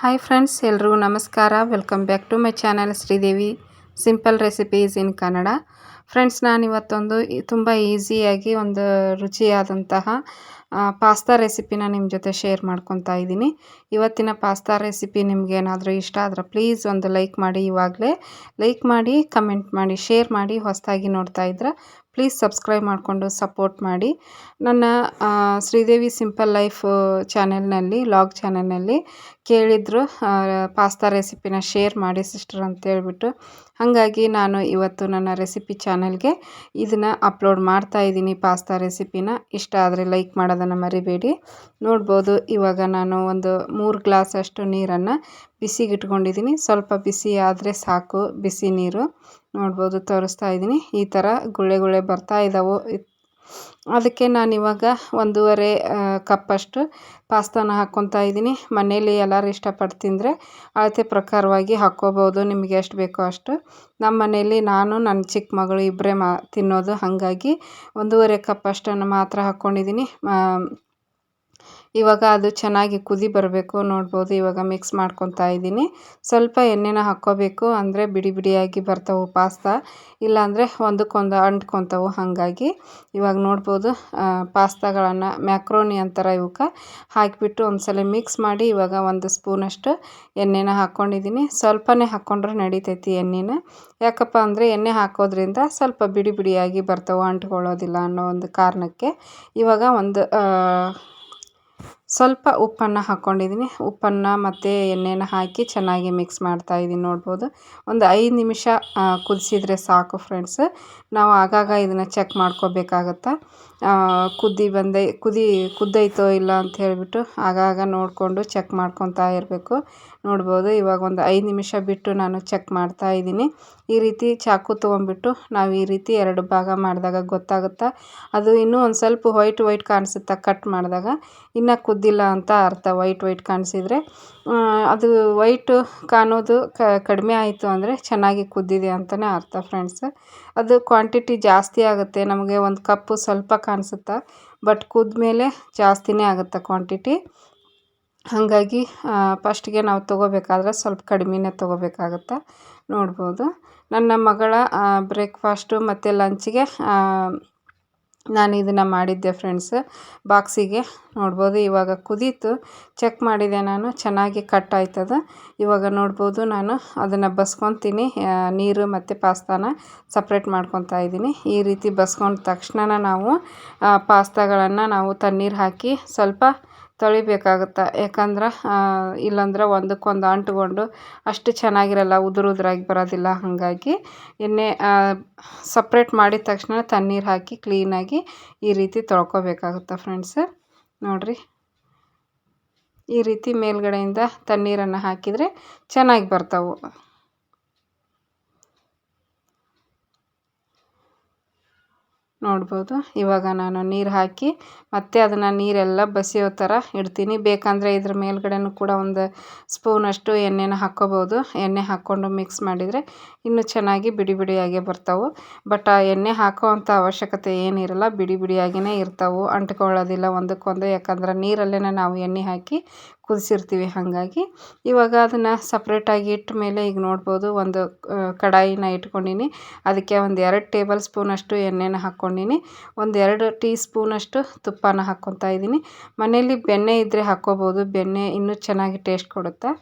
Hi friends, ಎಲ್ರಿಗೂ ನಮಸ್ಕಾರ. Welcome back to my channel Sridevi simple recipes in Kannada. Friends, ನಾನಿವತ್ತೊಂದು ತುಂಬ ಈಸಿಯಾಗಿ ಒಂದು ರುಚಿಯಾದಂತಹ ಪಾಸ್ತಾ ರೆಸಿಪಿನ ನಿಮ್ಮ ಜೊತೆ ಶೇರ್ ಮಾಡ್ಕೊತಾ ಇದ್ದೀನಿ. ಇವತ್ತಿನ ಪಾಸ್ತಾ ರೆಸಿಪಿ ನಿಮಗೇನಾದರೂ ಇಷ್ಟ ಆದರೆ ಪ್ಲೀಸ್ ಒಂದು ಲೈಕ್ ಮಾಡಿ. ಇವಾಗಲೇ ಲೈಕ್ ಮಾಡಿ, ಕಮೆಂಟ್ ಮಾಡಿ, ಶೇರ್ ಮಾಡಿ. ಹೊಸದಾಗಿ ನೋಡ್ತಾ ಇದ್ರೆ ಪ್ಲೀಸ್ ಸಬ್ಸ್ಕ್ರೈಬ್ ಮಾಡಿಕೊಂಡು ಸಪೋರ್ಟ್ ಮಾಡಿ. ನನ್ನ ಶ್ರೀದೇವಿ ಸಿಂಪಲ್ ಲೈಫ್ ಚಾನೆಲ್ನಲ್ಲಿ, ಲಾಗ್ ಚಾನೆಲ್ನಲ್ಲಿ ಕೇಳಿದ್ರು ಪಾಸ್ತಾ ರೆಸಿಪಿನ ಶೇರ್ ಮಾಡಿ ಸಿಸ್ಟರ್ ಅಂತೇಳ್ಬಿಟ್ಟು. ಹಾಗಾಗಿ ನಾನು ಇವತ್ತು ನನ್ನ ರೆಸಿಪಿ ಚಾನಲ್ಗೆ ಇದನ್ನು ಅಪ್ಲೋಡ್ ಮಾಡ್ತಾ ಇದ್ದೀನಿ. ಪಾಸ್ತಾ ರೆಸಿಪಿನ ಇಷ್ಟ ಆದರೆ ಲೈಕ್ ಮಾಡೋದನ್ನು ಮರಿಬೇಡಿ. ನೋಡ್ಬೋದು, ಇವಾಗ ನಾನು ಒಂದು 3 ಗ್ಲಾಸ್ ಅಷ್ಟು ನೀರನ್ನು ಬಿಸಿಗಿಟ್ಕೊಂಡಿದ್ದೀನಿ. ಸ್ವಲ್ಪ ಬಿಸಿ ಆದರೆ ಸಾಕು, ಬಿಸಿ ನೀರು. ನೋಡ್ಬೋದು, ತೋರಿಸ್ತಾ ಇದ್ದೀನಿ. ಈ ಥರ ಗುಳ್ಳೆ ಗುಳ್ಳೆ ಬರ್ತಾ ಇದ್ದಾವೆ. ಅದಕ್ಕೆ ನಾನಿವಾಗ 1.5 ಕಪ್ಪಷ್ಟು ಪಾಸ್ತಾನ ಹಾಕ್ಕೊತಾ ಇದ್ದೀನಿ. ಮನೇಲಿ ಎಲ್ಲರೂ ಇಷ್ಟಪಟ್ಟು ತಿಂದರೆ ಅಳತೆ ಪ್ರಕಾರವಾಗಿ ಹಾಕ್ಕೋಬೋದು, ನಿಮಗೆ ಎಷ್ಟು ಬೇಕೋ ಅಷ್ಟು. ನಮ್ಮ ಮನೇಲಿ ನಾನು, ನನ್ನ ಚಿಕ್ಕ ಮಗಳು ಇಬ್ಬರೇ ತಿನ್ನೋದು. ಹಾಗಾಗಿ 1.5 ಕಪ್ ಅಷ್ಟನ್ನು ಮಾತ್ರ ಹಾಕ್ಕೊಂಡಿದ್ದೀನಿ. ಇವಾಗ ಅದು ಚೆನ್ನಾಗಿ ಕುದಿ ಬರಬೇಕು. ನೋಡ್ಬೋದು, ಇವಾಗ ಮಿಕ್ಸ್ ಮಾಡ್ಕೊತಾ ಇದ್ದೀನಿ. ಸ್ವಲ್ಪ ಎಣ್ಣೆನ ಹಾಕ್ಕೋಬೇಕು, ಅಂದರೆ ಬಿಡಿ ಬಿಡಿಯಾಗಿ ಬರ್ತಾವೆ ಪಾಸ್ತಾ, ಇಲ್ಲಾಂದರೆ ಒಂದಕ್ಕೊಂದು ಅಂಟ್ಕೊತಾವೆ. ಹಾಗಾಗಿ ಇವಾಗ ನೋಡ್ಬೋದು, ಪಾಸ್ತಾಗಳನ್ನು ಮ್ಯಾಕ್ರೋನಿ ಅಂತಾರೆ ಇವಕ್ಕೆ, ಹಾಕಿಬಿಟ್ಟು ಒಂದ್ಸಲ ಮಿಕ್ಸ್ ಮಾಡಿ ಇವಾಗ 1 ಸ್ಪೂನಷ್ಟು ಎಣ್ಣೆನ ಹಾಕ್ಕೊಂಡಿದ್ದೀನಿ. ಸ್ವಲ್ಪನೇ ಹಾಕ್ಕೊಂಡ್ರೆ ನಡಿತೈತಿ ಎಣ್ಣೆನ. ಯಾಕಪ್ಪ ಅಂದರೆ ಎಣ್ಣೆ ಹಾಕೋದ್ರಿಂದ ಸ್ವಲ್ಪ ಬಿಡಿ ಬಿಡಿಯಾಗಿ ಬರ್ತಾವೆ, ಅಂಟ್ಕೊಳ್ಳೋದಿಲ್ಲ ಅನ್ನೋ ಒಂದು ಕಾರಣಕ್ಕೆ. ಇವಾಗ ಸ್ವಲ್ಪ ಉಪ್ಪನ್ನು ಹಾಕ್ಕೊಂಡಿದ್ದೀನಿ. ಉಪ್ಪನ್ನು ಮತ್ತು ಎಣ್ಣೆನ ಹಾಕಿ ಚೆನ್ನಾಗಿ ಮಿಕ್ಸ್ ಮಾಡ್ತಾಯಿದ್ದೀನಿ. ನೋಡ್ಬೋದು, ಒಂದು 5 ನಿಮಿಷ ಕುದಿಸಿದ್ರೆ ಸಾಕು ಫ್ರೆಂಡ್ಸ್. ನಾವು ಆಗಾಗ ಇದನ್ನು ಚೆಕ್ ಮಾಡ್ಕೋಬೇಕಾಗತ್ತೆ. ಕುದ್ದೈತೋ ಇಲ್ಲ ಅಂತ ಹೇಳಿಬಿಟ್ಟು ಆಗಾಗ ನೋಡಿಕೊಂಡು ಚೆಕ್ ಮಾಡ್ಕೊತಾ ಇರಬೇಕು. ನೋಡ್ಬೋದು, ಇವಾಗ ಒಂದು 5 ನಿಮಿಷ ಬಿಟ್ಟು ನಾನು ಚೆಕ್ ಮಾಡ್ತಾ ಇದ್ದೀನಿ. ಈ ರೀತಿ ಚಾಕು ತೊಗೊಂಡ್ಬಿಟ್ಟು ನಾವು ಈ ರೀತಿ 2 ಭಾಗ ಮಾಡಿದಾಗ ಗೊತ್ತಾಗುತ್ತೆ. ಅದು ಇನ್ನೂ ಒಂದು ಸ್ವಲ್ಪ ವೈಟ್ ಕಾಣಿಸುತ್ತೆ ಕಟ್ ಮಾಡಿದಾಗ. ಇನ್ನು ಕುದ್ದಿಲ್ಲ ಅಂತ ಅರ್ಥ. ವೈಟ್ ಕಾಣಿಸಿದರೆ ಅದು ವೈಟು ಕಾಣೋದು ಕಡಿಮೆ ಆಯಿತು ಅಂದರೆ ಚೆನ್ನಾಗಿ ಕುದ್ದಿದೆ ಅಂತಲೇ ಅರ್ಥ ಫ್ರೆಂಡ್ಸ್. ಅದು ಕ್ವಾಂಟಿಟಿ ಜಾಸ್ತಿ ಆಗುತ್ತೆ. ನಮಗೆ 1 ಕಪ್ಪು ಸ್ವಲ್ಪ ಕಾಣಿಸುತ್ತೆ, ಬಟ್ ಕುದ್ಮೇಲೆ ಜಾಸ್ತಿನೇ ಆಗುತ್ತೆ ಕ್ವಾಂಟಿಟಿ. ಹಾಗಾಗಿ ಫಸ್ಟಿಗೆ ನಾವು ತೊಗೋಬೇಕಾದ್ರೆ ಸ್ವಲ್ಪ ಕಡಿಮೆನೇ ತೊಗೋಬೇಕಾಗತ್ತೆ. ನೋಡ್ಬೋದು, ನನ್ನ ಮಗಳ ಬ್ರೇಕ್ಫಾಸ್ಟು ಮತ್ತು ಲಂಚಿಗೆ ನಾನು ಇದನ್ನು ಮಾಡಿದ್ದೆ ಫ್ರೆಂಡ್ಸ್, ಬಾಕ್ಸಿಗೆ. ನೋಡ್ಬೋದು, ಇವಾಗ ಕುದೀತು. ಚೆಕ್ ಮಾಡಿದೆ ನಾನು, ಚೆನ್ನಾಗಿ ಕಟ್ ಆಯ್ತದ. ಇವಾಗ ನೋಡ್ಬೋದು, ನಾನು ಅದನ್ನು ಬಸ್ಕೊತೀನಿ. ನೀರು ಮತ್ತು ಪಾಸ್ತಾನ ಸಪ್ರೇಟ್ ಮಾಡ್ಕೊತಾ ಇದ್ದೀನಿ. ಈ ರೀತಿ ಬಸ್ಕೊಂಡ ತಕ್ಷಣ ನಾವು ಪಾಸ್ತಾಗಳನ್ನು ನಾವು ತಣ್ಣೀರು ಹಾಕಿ ಸ್ವಲ್ಪ ತೊಳಿಬೇಕಾಗುತ್ತೆ. ಯಾಕಂದ್ರೆ ಇಲ್ಲಾಂದ್ರೆ ಒಂದಕ್ಕೊಂದು ಅಂಟ್ಕೊಂಡು ಅಷ್ಟು ಚೆನ್ನಾಗಿರಲ್ಲ, ಉದುರಾಗಿ ಬರೋದಿಲ್ಲ. ಹಾಗಾಗಿ ಎಣ್ಣೆ ಸಪ್ರೇಟ್ ಮಾಡಿದ ತಕ್ಷಣ ತಣ್ಣೀರು ಹಾಕಿ ಕ್ಲೀನಾಗಿ ಈ ರೀತಿ ತೊಳ್ಕೊಬೇಕಾಗುತ್ತೆ ಫ್ರೆಂಡ್ಸ್. ನೋಡಿರಿ, ಈ ರೀತಿ ಮೇಲ್ಗಡೆಯಿಂದ ತಣ್ಣೀರನ್ನು ಹಾಕಿದರೆ ಚೆನ್ನಾಗಿ ಬರ್ತಾವೆ. ನೋಡ್ಬೋದು, ಇವಾಗ ನಾನು ನೀರು ಹಾಕಿ ಮತ್ತೆ ಅದನ್ನು ನೀರೆಲ್ಲ ಬಸಿಯೋ ಥರ ಇಡ್ತೀನಿ. ಬೇಕಂದರೆ ಇದ್ರ ಮೇಲ್ಗಡೆನೂ ಕೂಡ 1 ಸ್ಪೂನಷ್ಟು ಎಣ್ಣೆನ ಹಾಕ್ಕೋಬೋದು. ಎಣ್ಣೆ ಹಾಕ್ಕೊಂಡು ಮಿಕ್ಸ್ ಮಾಡಿದರೆ ಇನ್ನೂ ಚೆನ್ನಾಗಿ ಬಿಡಿ ಬಿಡಿಯಾಗಿ ಬರ್ತಾವೆ. ಬಟ್ ಆ ಎಣ್ಣೆ ಹಾಕೋವಂಥ ಅವಶ್ಯಕತೆ ಏನಿರಲ್ಲ, ಬಿಡಿ ಬಿಡಿಯಾಗಿಯೇ ಇರ್ತಾವೆ, ಅಂಟ್ಕೊಳ್ಳೋದಿಲ್ಲ ಒಂದಕ್ಕೊಂದು. ಯಾಕಂದ್ರೆ ನೀರಲ್ಲೇ ನಾವು ಎಣ್ಣೆ ಹಾಕಿ ಕುದಿಸಿರ್ತೀವಿ. ಹಾಗಾಗಿ ಇವಾಗ ಅದನ್ನು ಸಪ್ರೇಟಾಗಿ ಇಟ್ಟ ಮೇಲೆ ಈಗ ನೋಡ್ಬೋದು, ಒಂದು ಕಡಾಯಿನ ಇಟ್ಕೊಂಡಿನಿ. ಅದಕ್ಕೆ 1 ಟೇಬಲ್ ಸ್ಪೂನಷ್ಟು ಎಣ್ಣೆನ ಹಾಕ್ಕೊಂಡಿನಿ. 1 ಟೀ ಸ್ಪೂನಷ್ಟು ತುಪ್ಪನ ಹಾಕ್ಕೊತಾ ಇದ್ದೀನಿ. ಮನೇಲಿ ಬೆಣ್ಣೆ ಇದ್ದರೆ ಹಾಕ್ಕೋಬೋದು, ಬೆಣ್ಣೆ ಇನ್ನೂ ಚೆನ್ನಾಗಿ ಟೇಸ್ಟ್ ಕೊಡುತ್ತೆ.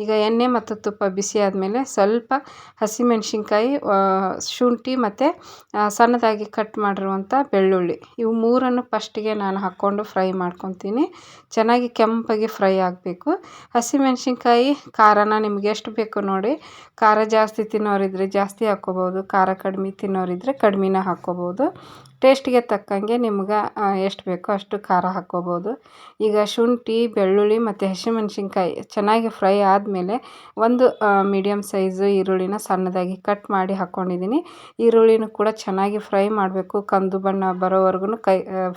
ಈಗ ಎಣ್ಣೆ ಮತ್ತು ತುಪ್ಪ ಬಿಸಿ ಆದಮೇಲೆ ಸ್ವಲ್ಪ ಹಸಿಮೆಣ್ಸಿನ್ಕಾಯಿ, ಶುಂಠಿ ಮತ್ತು ಸಣ್ಣದಾಗಿ ಕಟ್ ಮಾಡಿರುವಂಥ ಬೆಳ್ಳುಳ್ಳಿ, ಇವು 3 ಫಸ್ಟಿಗೆ ನಾನು ಹಾಕ್ಕೊಂಡು ಫ್ರೈ ಮಾಡ್ಕೊತೀನಿ. ಚೆನ್ನಾಗಿ ಕೆಂಪಾಗಿ ಫ್ರೈ ಆಗಬೇಕು. ಹಸಿಮೆಣ್ಸಿನ್ಕಾಯಿ ಖಾರನ ನಿಮ್ಗೆ ಎಷ್ಟು ಬೇಕು ನೋಡಿ. ಖಾರ ಜಾಸ್ತಿ ತಿನ್ನೋರಿದ್ರೆ ಜಾಸ್ತಿ ಹಾಕ್ಕೋಬೋದು, ಖಾರ ಕಡಿಮೆ ತಿನ್ನೋರಿದ್ರೆ ಕಡಿಮೆನ ಹಾಕ್ಕೋಬೋದು. ಟೇಸ್ಟಿಗೆ ತಕ್ಕಂಗೆ ನಿಮ್ಗೆ ಎಷ್ಟು ಬೇಕೋ ಅಷ್ಟು ಖಾರ ಹಾಕ್ಕೋಬೋದು. ಈಗ ಶುಂಠಿ, ಬೆಳ್ಳುಳ್ಳಿ ಮತ್ತು ಹಸಿಮೆಣ್ಸಿನ್ಕಾಯಿ ಚೆನ್ನಾಗಿ ಫ್ರೈ ಆದಮೇಲೆ 1 ಮೀಡಿಯಮ್ ಸೈಜು ಈರುಳ್ಳಿನ ಸಣ್ಣದಾಗಿ ಕಟ್ ಮಾಡಿ ಹಾಕ್ಕೊಂಡಿದ್ದೀನಿ. ಈರುಳ್ಳಿನೂ ಕೂಡ ಚೆನ್ನಾಗಿ ಫ್ರೈ ಮಾಡಬೇಕು, ಕಂದು ಬಣ್ಣ ಬರೋವರೆಗೂ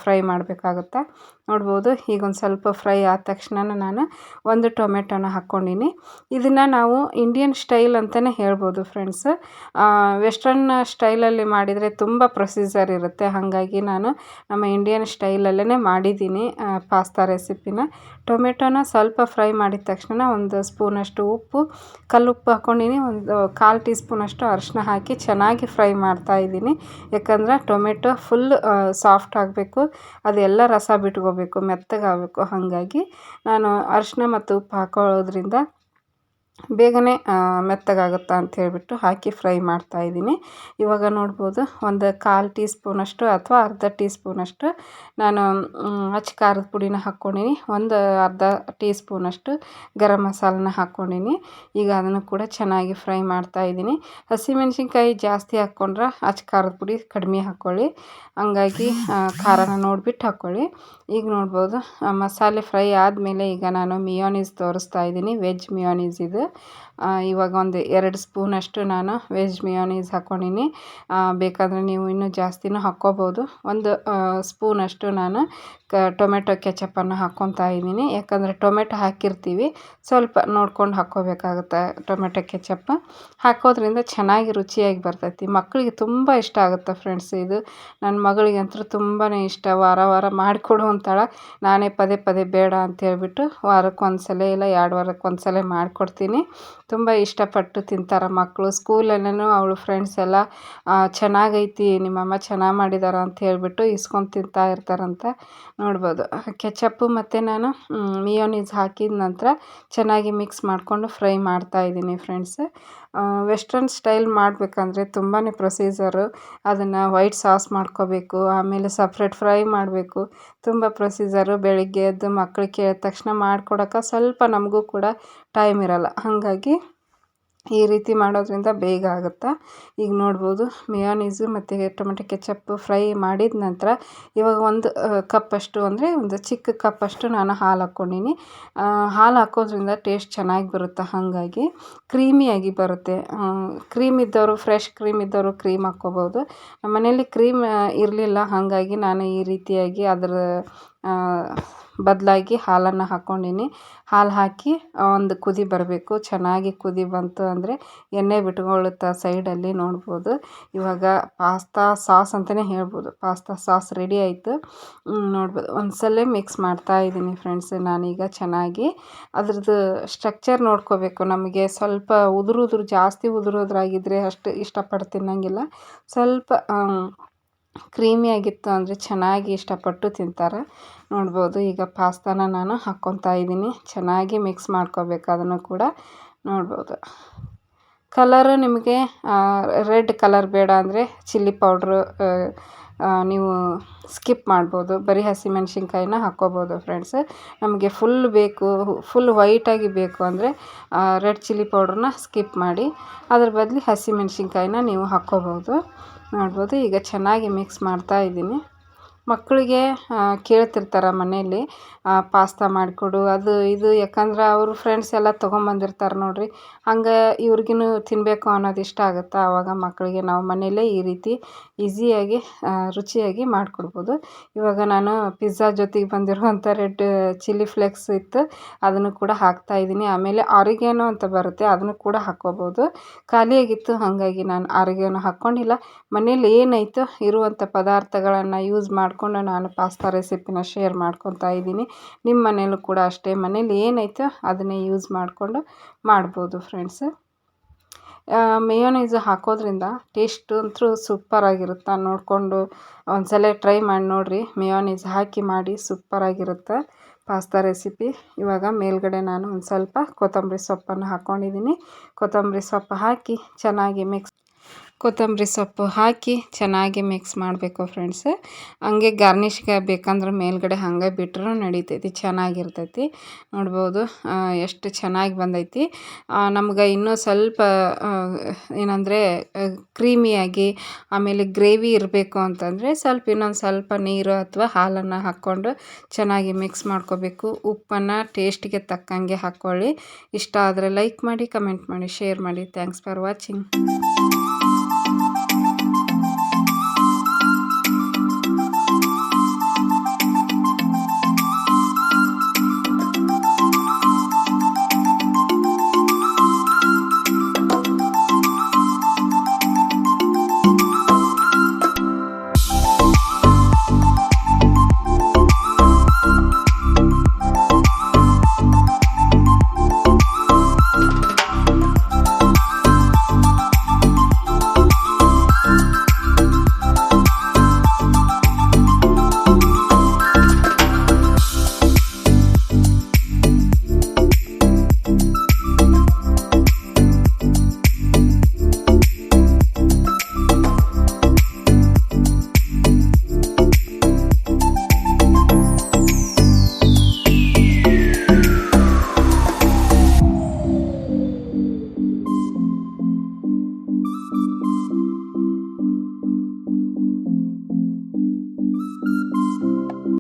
ಫ್ರೈ ಮಾಡಬೇಕಾಗುತ್ತೆ. ನೋಡ್ಬೋದು, ಈಗ ಒಂದು ಸ್ವಲ್ಪ ಫ್ರೈ ಆದ ತಕ್ಷಣ ನಾನು 1 ಟೊಮೆಟೊನ ಹಾಕ್ಕೊಂಡಿನಿ. ಇದನ್ನು ನಾವು ಇಂಡಿಯನ್ ಸ್ಟೈಲ್ ಅಂತಲೇ ಹೇಳ್ಬೋದು ಫ್ರೆಂಡ್ಸ್. ವೆಸ್ಟರ್ನ್ ಸ್ಟೈಲಲ್ಲಿ ಮಾಡಿದರೆ ತುಂಬ ಪ್ರೊಸೀಜರ್ ಇರುತ್ತೆ. ಹಾಗಾಗಿ ನಾನು ನಮ್ಮ ಇಂಡಿಯನ್ ಸ್ಟೈಲಲ್ಲೇ ಮಾಡಿದ್ದೀನಿ ಪಾಸ್ತಾ ರೆಸಿಪಿನ. ಟೊಮೆಟೊನ ಸ್ವಲ್ಪ ಫ್ರೈ ಮಾಡಿದ ತಕ್ಷಣ ಒಂದು ಸ್ಪೂನಷ್ಟು ಉಪ್ಪು, ಕಲ್ಲುಪ್ಪು ಹಾಕ್ಕೊಂಡಿನಿ, ಒಂದು 1/4 ಟೀ ಸ್ಪೂನಷ್ಟು ಅರಿಶಿನ ಹಾಕಿ ಚೆನ್ನಾಗಿ ಫ್ರೈ ಮಾಡ್ತಾಯಿದ್ದೀನಿ. ಯಾಕಂದ್ರೆ ಟೊಮೆಟೊ ಫುಲ್ ಸಾಫ್ಟ್ ಆಗಬೇಕು, ಅದೆಲ್ಲ ರಸ ಬಿಟ್ಕೋಬೇಕು, ಮೆತ್ತಗಾಗಬೇಕು. ಹಾಗಾಗಿ ನಾನು ಅರಿಶಿನ ಮತ್ತು ಉಪ್ಪು ಹಾಕೊಳ್ಳೋದ್ರಿಂದ ಬೇಗನೆ ಮೆತ್ತಗಾಗುತ್ತಾ ಅಂತ ಹೇಳ್ಬಿಟ್ಟು ಹಾಕಿ ಫ್ರೈ ಮಾಡ್ತಾಯಿದ್ದೀನಿ. ಇವಾಗ ನೋಡ್ಬೋದು ಒಂದು 1/4 ಟೀ ಸ್ಪೂನಷ್ಟು ಅಥವಾ ಅರ್ಧ ಟೀ ಸ್ಪೂನಷ್ಟು ನಾನು ಅಚ್ಚ ಖಾರದ ಪುಡಿನ ಹಾಕ್ಕೊಂಡಿನಿ. ಒಂದು ಅರ್ಧ ಟೀ ಸ್ಪೂನಷ್ಟು ಗರಂ ಮಸಾಲನ ಹಾಕ್ಕೊಂಡಿನಿ. ಈಗ ಅದನ್ನು ಕೂಡ ಚೆನ್ನಾಗಿ ಫ್ರೈ ಮಾಡ್ತಾಯಿದ್ದೀನಿ. ಹಸಿಮೆಣ್ಸಿನ್ಕಾಯಿ ಜಾಸ್ತಿ ಹಾಕ್ಕೊಂಡ್ರೆ ಅಚ್ಚ ಖಾರದ ಪುಡಿ ಕಡಿಮೆ ಹಾಕ್ಕೊಳ್ಳಿ, ಹಂಗಾಗಿ ಖಾರನ ನೋಡಿಬಿಟ್ಟು ಹಾಕ್ಕೊಳ್ಳಿ. ಈಗ ನೋಡ್ಬೋದು ಮಸಾಲೆ ಫ್ರೈ ಆದಮೇಲೆ ಈಗ ನಾನು ಮಿಯೋನೀಸ್ ತೋರಿಸ್ತಾ ಇದ್ದೀನಿ, ವೆಜ್ ಮಿಯೋನೀಸ್ ಇದು. ಇವಾಗ ಒಂದು 2 ಸ್ಪೂನಷ್ಟು ನಾನು ವೆಜ್ ಮಿಯೋನೀಸ್ ಹಾಕ್ಕೊಂಡಿನಿ. ಬೇಕಾದರೆ ನೀವು ಇನ್ನೂ ಜಾಸ್ತಿನೂ ಹಾಕ್ಕೋಬೋದು. ಒಂದು ಸ್ಪೂನಷ್ಟು ನಾನು ಟೊಮೆಟೊ ಕೆಚಪ್ಪನ್ನು ಹಾಕ್ಕೊತಾ ಇದ್ದೀನಿ. ಯಾಕಂದರೆ ಟೊಮೆಟೊ ಹಾಕಿರ್ತೀವಿ, ಸ್ವಲ್ಪ ನೋಡ್ಕೊಂಡು ಹಾಕ್ಕೋಬೇಕಾಗುತ್ತೆ. ಟೊಮೆಟೊ ಕೆಚಪ್ ಹಾಕೋದ್ರಿಂದ ಚೆನ್ನಾಗಿ ರುಚಿಯಾಗಿ ಬರ್ತೈತಿ. ಮಕ್ಕಳಿಗೆ ತುಂಬ ಇಷ್ಟ ಆಗುತ್ತೆ ಫ್ರೆಂಡ್ಸ್ ಇದು. ನನ್ನ ಮಗಳಿಗಂತೂ ತುಂಬಾ ಇಷ್ಟ, ವಾರ ವಾರ ಮಾಡಿಕೊಡು ಅಂತಾಳೆ. ನಾನೇ ಪದೇ ಪದೇ ಬೇಡ ಅಂತೇಳ್ಬಿಟ್ಟು ವಾರಕ್ಕೊಂದ್ಸಲ ಇಲ್ಲ 2 ವಾರಕ್ಕೊಂದ್ಸಲ ಮಾಡಿಕೊಡ್ತೀನಿ. ತುಂಬ ಇಷ್ಟಪಟ್ಟು ತಿಂತಾರೆ ಮಕ್ಕಳು. ಸ್ಕೂಲಲ್ಲೂ ಅವಳು ಫ್ರೆಂಡ್ಸ್ ಎಲ್ಲ ಚೆನ್ನಾಗೈತಿ, ನಿಮ್ಮಮ್ಮ ಚೆನ್ನಾಗಿ ಮಾಡಿದಾರ ಅಂತ ಹೇಳ್ಬಿಟ್ಟು ಇಸ್ಕೊಂಡು ತಿಂತಾ ಇರ್ತಾರಂತ. ನೋಡ್ಬೋದು ಕೆಚಪ್ಪು ಮತ್ತು ನಾನು ಮಿಯೋನೀಸ್ ಹಾಕಿದ ನಂತರ ಚೆನ್ನಾಗಿ ಮಿಕ್ಸ್ ಮಾಡಿಕೊಂಡು ಫ್ರೈ ಮಾಡ್ತಾಯಿದ್ದೀನಿ ಫ್ರೆಂಡ್ಸ್. ವೆಸ್ಟರ್ನ್ ಸ್ಟೈಲ್ ಮಾಡಬೇಕಂದ್ರೆ ತುಂಬಾ ಪ್ರೊಸೀಜರು. ಅದನ್ನು ವೈಟ್ ಸಾಸ್ ಮಾಡ್ಕೋಬೇಕು, ಆಮೇಲೆ ಸಪ್ರೇಟ್ ಫ್ರೈ ಮಾಡಬೇಕು, ತುಂಬ ಪ್ರೊಸೀಜರು. ಬೆಳಿಗ್ಗೆ ಎದ್ದು ಮಕ್ಕಳು ಕೇಳಿದ ತಕ್ಷಣ ಮಾಡಿಕೊಡೋಕೆ ಸ್ವಲ್ಪ ನಮಗೂ ಕೂಡ ಟೈಮ್ ಇರಲ್ಲ. ಹಾಗಾಗಿ ಈ ರೀತಿ ಮಾಡೋದ್ರಿಂದ ಬೇಗ ಆಗುತ್ತೆ. ಈಗ ನೋಡ್ಬೋದು ಮಿಯೋನೀಸು ಮತ್ತು ಟೊಮೆಟೊ ಕೆಚಪ್ಪು ಫ್ರೈ ಮಾಡಿದ ನಂತರ ಇವಾಗ ಒಂದು ಕಪ್ಪಷ್ಟು ಅಂದರೆ ಒಂದು ಚಿಕ್ಕ ಕಪ್ಪಷ್ಟು ನಾನು ಹಾಲು ಹಾಕ್ಕೊಂಡಿನಿ. ಹಾಲು ಹಾಕೋದ್ರಿಂದ ಟೇಸ್ಟ್ ಚೆನ್ನಾಗಿ ಬರುತ್ತೆ, ಹಾಗಾಗಿ ಕ್ರೀಮಿಯಾಗಿ ಬರುತ್ತೆ. ಕ್ರೀಮ್ ಇದ್ದವರು, ಫ್ರೆಶ್ ಕ್ರೀಮ್ ಇದ್ದವರು ಕ್ರೀಮ್ ಹಾಕ್ಕೋಬೋದು. ನಮ್ಮ ಮನೇಲಿ ಕ್ರೀಮ್ ಇರಲಿಲ್ಲ, ಹಾಗಾಗಿ ನಾನು ಈ ರೀತಿಯಾಗಿ ಅದರ ಬದಲಾಗಿ ಹಾಲನ್ನು ಹಾಕ್ಕೊಂಡಿನಿ. ಹಾಲು ಹಾಕಿ ಒಂದು ಕುದಿ ಬರಬೇಕು. ಚೆನ್ನಾಗಿ ಕುದಿ ಬಂತು ಅಂದರೆ ಎಣ್ಣೆ ಬಿಟ್ಕೊಳ್ಳುತ್ತೆ ಸೈಡಲ್ಲಿ. ನೋಡ್ಬೋದು ಇವಾಗ ಪಾಸ್ತಾ ಸಾಸ್ ಅಂತಲೇ ಹೇಳ್ಬೋದು. ಪಾಸ್ತಾ ಸಾಸ್ ರೆಡಿ ಆಯಿತು. ನೋಡ್ಬೋದು ಒಂದ್ಸಲ ಮಿಕ್ಸ್ ಮಾಡ್ತಾಯಿದ್ದೀನಿ ಫ್ರೆಂಡ್ಸ್. ನಾನೀಗ ಚೆನ್ನಾಗಿ ಅದ್ರದ್ದು ಸ್ಟ್ರಕ್ಚರ್ ನೋಡ್ಕೋಬೇಕು. ನಮಗೆ ಸ್ವಲ್ಪ ಉದುರು ಜಾಸ್ತಿ ಉದುರೋದ್ರಾಗಿದ್ದರೆ ಅಷ್ಟು ಇಷ್ಟಪಟ್ಟು ತಿನ್ನೋಂಗಿಲ್ಲ. ಸ್ವಲ್ಪ ಕ್ರೀಮಿಯಾಗಿತ್ತು ಅಂದರೆ ಚೆನ್ನಾಗಿ ಇಷ್ಟಪಟ್ಟು ತಿಂತಾರೆ. ನೋಡ್ಬೋದು ಈಗ ಪಾಸ್ತಾನ ನಾನು ಹಾಕ್ಕೊತಾ ಇದ್ದೀನಿ. ಚೆನ್ನಾಗಿ ಮಿಕ್ಸ್ ಮಾಡ್ಕೋಬೇಕು ಅದನ್ನು ಕೂಡ. ನೋಡ್ಬೋದು ಕಲರು ನಿಮಗೆ ರೆಡ್ ಕಲರ್ ಬೇಡ ಅಂದರೆ ಚಿಲ್ಲಿ ಪೌಡ್ರು ನೀವು ಸ್ಕಿಪ್ ಮಾಡ್ಬೋದು. ಬರೀ ಹಸಿಮೆಣ್ಸಿನ್ಕಾಯಿನ ಹಾಕ್ಕೋಬೋದು ಫ್ರೆಂಡ್ಸ್. ನಮಗೆ ಫುಲ್ ಬೇಕು, ಫುಲ್ ವೈಟಾಗಿ ಬೇಕು ಅಂದರೆ ರೆಡ್ ಚಿಲ್ಲಿ ಪೌಡ್ರನ್ನ ಸ್ಕಿಪ್ ಮಾಡಿ, ಅದ್ರ ಬದಲು ಹಸಿಮೆಣ್ಸಿನ್ಕಾಯಿನ ನೀವು ಹಾಕ್ಕೋಬೋದು. ನೋಡ್ಬೋದು ಈಗ ಚೆನ್ನಾಗಿ ಮಿಕ್ಸ್ ಮಾಡ್ತಾಯಿದ್ದೀನಿ. ಮಕ್ಕಳಿಗೆ ಕೇಳ್ತಿರ್ತಾರೆ ಮನೆಯಲ್ಲಿ ಪಾಸ್ತಾ ಮಾಡಿಕೊಡು ಅದು ಇದು. ಯಾಕಂದ್ರೆ ಅವರು ಫ್ರೆಂಡ್ಸ್ ಎಲ್ಲ ತೊಗೊಂಬಂದಿರ್ತಾರೆ ನೋಡಿರಿ, ಹಂಗೆ ಇವ್ರಿಗೂ ತಿನ್ನಬೇಕು ಅನ್ನೋದು ಇಷ್ಟ ಆಗುತ್ತೆ. ಆವಾಗ ಮಕ್ಕಳಿಗೆ ನಾವು ಮನೆಯಲ್ಲೇ ಈ ರೀತಿ ಈಸಿಯಾಗಿ ರುಚಿಯಾಗಿ ಮಾಡಿಕೊಡ್ಬೋದು. ಇವಾಗ ನಾನು ಪಿಜ್ಜಾ ಜೊತೆಗೆ ಬಂದಿರುವಂಥ ರೆಡ್ ಚಿಲ್ಲಿ ಫ್ಲೇಕ್ಸ್ ಇತ್ತು, ಅದನ್ನು ಕೂಡ ಹಾಕ್ತಾಯಿದ್ದೀನಿ. ಆಮೇಲೆ ಆರಿಗ್ಯಾನೋ ಅಂತ ಬರುತ್ತೆ, ಅದನ್ನು ಕೂಡ ಹಾಕ್ಕೋಬೋದು. ಖಾಲಿಯಾಗಿತ್ತು, ಹಾಗಾಗಿ ನಾನು ಆರಿಗ್ಯಾನೋ ಹಾಕ್ಕೊಂಡಿಲ್ಲ. ಮನೇಲಿ ಏನಾಯಿತು ಇರುವಂಥ ಪದಾರ್ಥಗಳನ್ನು ಯೂಸ್ ಮಾಡಿಕೊಂಡು ನಾನು ಪಾಸ್ತಾ ರೆಸಿಪಿನ ಶೇರ್ ಮಾಡ್ಕೊತಾ ಇದ್ದೀನಿ. ನಿಮ್ಮ ಮನೇಲೂ ಕೂಡ ಅಷ್ಟೇ, ಮನೇಲಿ ಏನಾಯಿತು ಅದನ್ನೇ ಯೂಸ್ ಮಾಡಿಕೊಂಡು ಮಾಡ್ಬೋದು ಫ್ರೆಂಡ್ಸ್. ಮೇಯೋನೈಸ್ ಹಾಕೋದ್ರಿಂದ ಟೇಸ್ಟ್ ಅಂತೂ ಸೂಪರಾಗಿರುತ್ತೆ. ನೋಡಿಕೊಂಡು ಒಂದ್ಸಲ ಟ್ರೈ ಮಾಡಿ ನೋಡಿರಿ. ಮೇಯೋನೈಸ್ ಹಾಕಿ ಮಾಡಿ ಸೂಪರಾಗಿರುತ್ತೆ ಪಾಸ್ತಾ ರೆಸಿಪಿ. ಇವಾಗ ಮೇಲ್ಗಡೆ ನಾನು ಒಂದು ಸ್ವಲ್ಪ ಕೊತ್ತಂಬರಿ ಸೊಪ್ಪನ್ನು ಹಾಕ್ಕೊಂಡಿದ್ದೀನಿ. ಕೊತ್ತಂಬರಿ ಸೊಪ್ಪು ಹಾಕಿ ಚೆನ್ನಾಗಿ ಕೊತ್ತಂಬರಿ ಸೊಪ್ಪು ಹಾಕಿ ಚೆನ್ನಾಗಿ ಮಿಕ್ಸ್ ಮಾಡಬೇಕು ಫ್ರೆಂಡ್ಸ್. ಹಂಗೆ ಗಾರ್ನಿಷ್ಗೆ ಬೇಕಂದ್ರೆ ಮೇಲ್ಗಡೆ ಹಾಗೆ ಬಿಟ್ಟರೂ ನಡಿತೈತಿ, ಚೆನ್ನಾಗಿರ್ತೈತಿ. ನೋಡ್ಬೋದು ಎಷ್ಟು ಚೆನ್ನಾಗಿ ಬಂದೈತಿ. ನಮ್ಗೆ ಇನ್ನೂ ಸ್ವಲ್ಪ ಏನಂದರೆ ಕ್ರೀಮಿಯಾಗಿ ಆಮೇಲೆ ಗ್ರೇವಿ ಇರಬೇಕು ಅಂತಂದರೆ ಇನ್ನೊಂದು ಸ್ವಲ್ಪ ನೀರು ಅಥವಾ ಹಾಲನ್ನು ಹಾಕ್ಕೊಂಡು ಚೆನ್ನಾಗಿ ಮಿಕ್ಸ್ ಮಾಡ್ಕೋಬೇಕು. ಉಪ್ಪನ್ನು ಟೇಸ್ಟಿಗೆ ತಕ್ಕಂಗೆ ಹಾಕ್ಕೊಳ್ಳಿ. ಇಷ್ಟ ಆದರೆ ಲೈಕ್ ಮಾಡಿ, ಕಮೆಂಟ್ ಮಾಡಿ, ಶೇರ್ ಮಾಡಿ. Thanks for watching.